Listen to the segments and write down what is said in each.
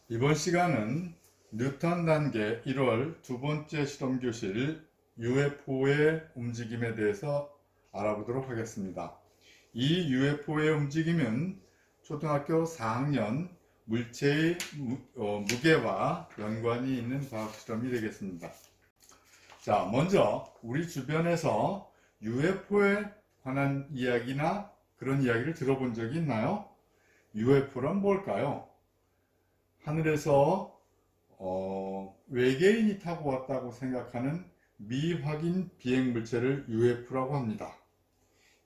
이번 시간은 뉴턴 단계 1월 두 번째 실험 교실 UFO의 움직임에 대해서 알아보도록 하겠습니다. 이 UFO의 움직임은 초등학교 4학년 물체의 무게와 연관이 있는 과학 실험이 되겠습니다. 자, 먼저 우리 주변에서 UFO에 관한 이야기나 그런 이야기를 들어본 적이 있나요? UFO란 뭘까요? 하늘에서 외계인이 타고 왔다고 생각하는 미확인 비행 물체를 UFO라고 합니다.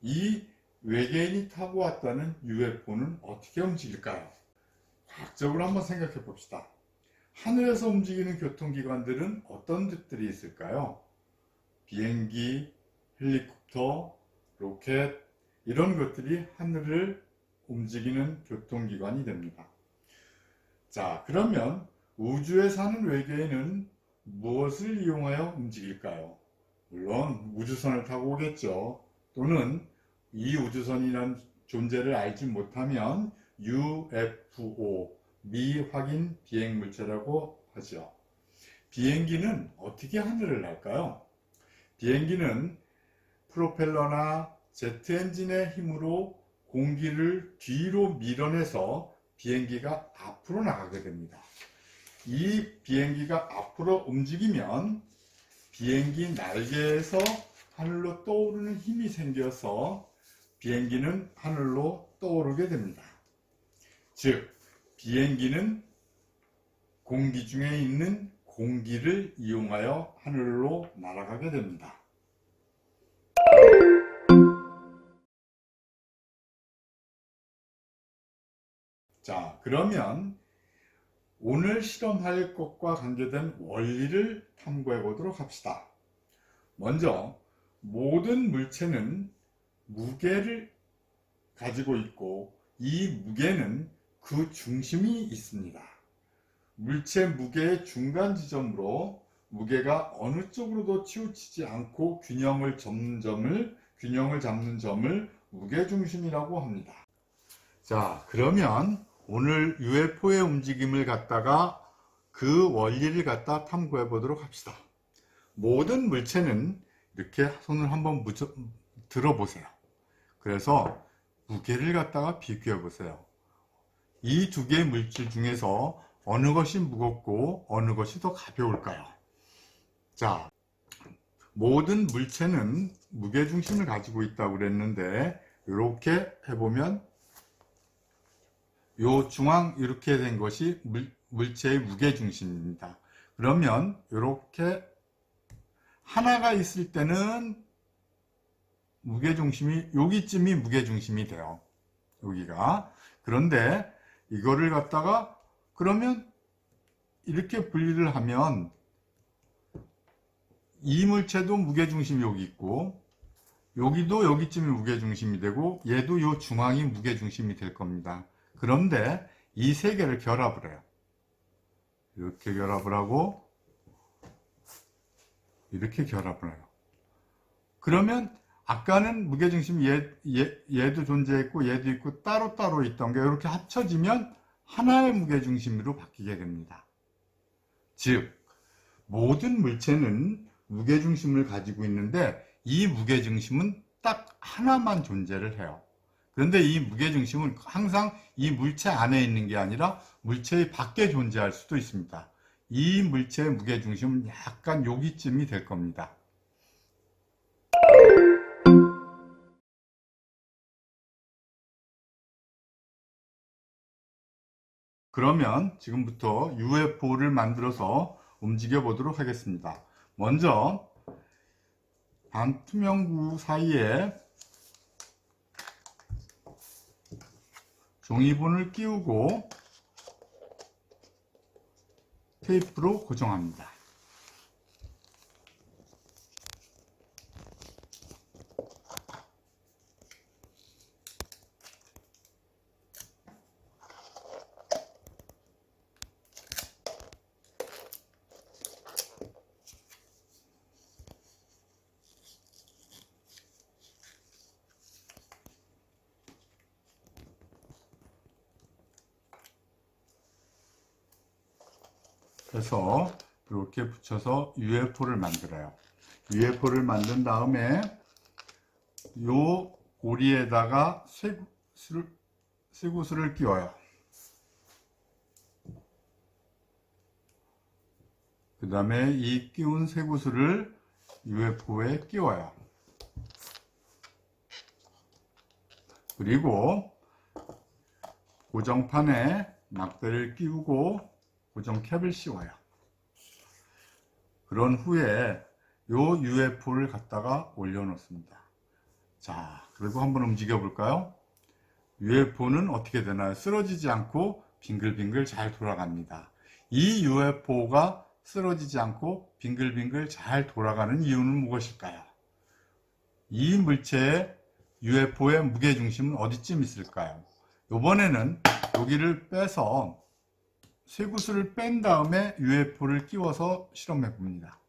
이 외계인이 타고 왔다는 UFO는 어떻게 움직일까요? 과학적으로 한번 생각해 봅시다. 하늘에서 움직이는 교통기관들은 어떤 것들이 있을까요? 비행기, 헬리콥터, 로켓 이런 것들이 하늘을 움직이는 교통기관이 됩니다. 자, 그러면 우주에 사는 외계인은 무엇을 이용하여 움직일까요? 물론 우주선을 타고 오겠죠. 또는 이 우주선이라는 존재를 알지 못하면 UFO, 미확인 비행물체라고 하죠. 비행기는 어떻게 하늘을 날까요? 비행기는 프로펠러나 제트 엔진의 힘으로 공기를 뒤로 밀어내서 비행기가 앞으로 나가게 됩니다. 이 비행기가 앞으로 움직이면 비행기 날개에서 하늘로 떠오르는 힘이 생겨서 비행기는 하늘로 떠오르게 됩니다. 즉, 비행기는 공기 중에 있는 공기를 이용하여 하늘로 날아가게 됩니다. 자, 그러면 오늘 실험할 것과 관계된 원리를 탐구해 보도록 합시다. 먼저 모든 물체는 무게를 가지고 있고 이 무게는 그 중심이 있습니다. 물체 무게의 중간 지점으로 무게가 어느 쪽으로도 치우치지 않고 균형을 잡는 점을 무게중심이라고 합니다. 자, 그러면 오늘 UFO의 움직임을 갖다가 그 원리를 갖다 탐구해 보도록 합시다. 모든 물체는 이렇게 손을 한번 들어보세요. 그래서 무게를 갖다가 비교해 보세요. 이 두 개의 물질 중에서 어느 것이 무겁고 어느 것이 더 가벼울까요? 자, 모든 물체는 무게중심을 가지고 있다고 그랬는데 이렇게 해보면 요 중앙 이렇게 된 것이 물체의 무게중심입니다. 그러면 이렇게 하나가 있을 때는 무게중심이 여기쯤이 무게중심이 돼요. 여기가. 그런데 이거를 갖다가 그러면 이렇게 분리를 하면 이 물체도 무게중심이 여기 있고 여기도 여기쯤이 무게중심이 되고 얘도 요 중앙이 무게중심이 될 겁니다. 그런데 이 세 개를 결합을 해요. 이렇게 결합을 하고 이렇게 결합을 해요. 그러면 아까는 무게중심이 얘도 존재했고 얘도 있고 따로따로 있던 게 이렇게 합쳐지면 하나의 무게중심으로 바뀌게 됩니다. 즉 모든 물체는 무게중심을 가지고 있는데 이 무게중심은 딱 하나만 존재를 해요. 그런데 이 무게중심은 항상 이 물체 안에 있는 게 아니라 물체의 밖에 존재할 수도 있습니다. 이 물체의 무게중심은 약간 여기쯤이 될 겁니다. 그러면 지금부터 UFO를 만들어서 움직여 보도록 하겠습니다. 먼저 반투명구 사이에 종이본을 끼우고 테이프로 고정합니다. 해서 이렇게 붙여서 UFO를 만들어요. UFO를 만든 다음에 요 고리에다가 쇠구슬을 끼워요. 그 다음에 이 끼운 쇠구슬을 UFO에 끼워요. 그리고 고정판에 막대를 끼우고 고정캡을 씌워요. 그런 후에 요 UFO를 갖다가 올려놓습니다. 자, 그리고 한번 움직여 볼까요? UFO는 어떻게 되나요? 쓰러지지 않고 빙글빙글 잘 돌아갑니다. 이 UFO가 쓰러지지 않고 빙글빙글 잘 돌아가는 이유는 무엇일까요? 이 물체의 UFO의 무게중심은 어디쯤 있을까요? 이번에는 여기를 빼서 쇠구슬을 뺀 다음에 UFO를 끼워서 실험해 봅니다.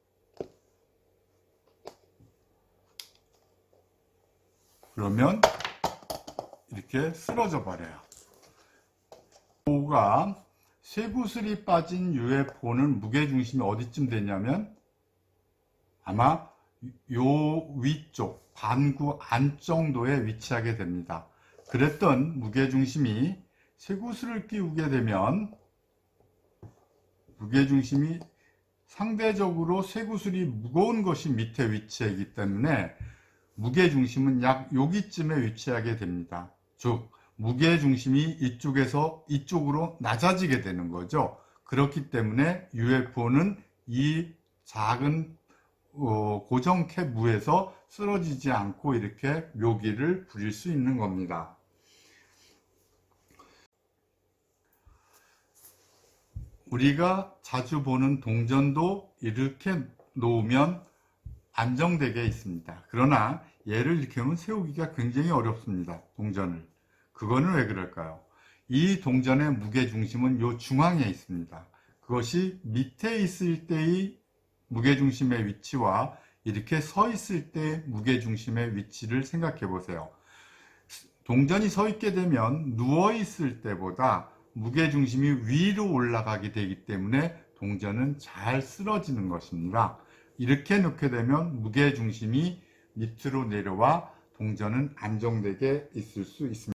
그러면 이렇게 쓰러져 버려요. UFO가 쇠구슬이 빠진 UFO는 무게중심이 어디쯤 되냐면 아마 요 위쪽 반구 안 정도에 위치하게 됩니다. 그랬던 무게중심이 쇠구슬을 끼우게 되면 무게중심이 상대적으로 쇠구슬이 무거운 것이 밑에 위치하기 때문에 무게중심은 약 여기쯤에 위치하게 됩니다. 즉 무게중심이 이쪽에서 이쪽으로 낮아지게 되는 거죠. 그렇기 때문에 UFO는 이 작은 고정캡 무에서 쓰러지지 않고 이렇게 묘기를 부릴 수 있는 겁니다. 우리가 자주 보는 동전도 이렇게 놓으면 안정되게 있습니다. 그러나 얘를 이렇게 하면 세우기가 굉장히 어렵습니다. 동전을. 그거는 왜 그럴까요? 이 동전의 무게중심은 요 중앙에 있습니다. 그것이 밑에 있을 때의 무게중심의 위치와 이렇게 서 있을 때 무게중심의 위치를 생각해 보세요. 동전이 서 있게 되면 누워 있을 때보다 무게중심이 위로 올라가게 되기 때문에 동전은 잘 쓰러지는 것입니다. 이렇게 놓게 되면 무게중심이 밑으로 내려와 동전은 안정되게 있을 수 있습니다.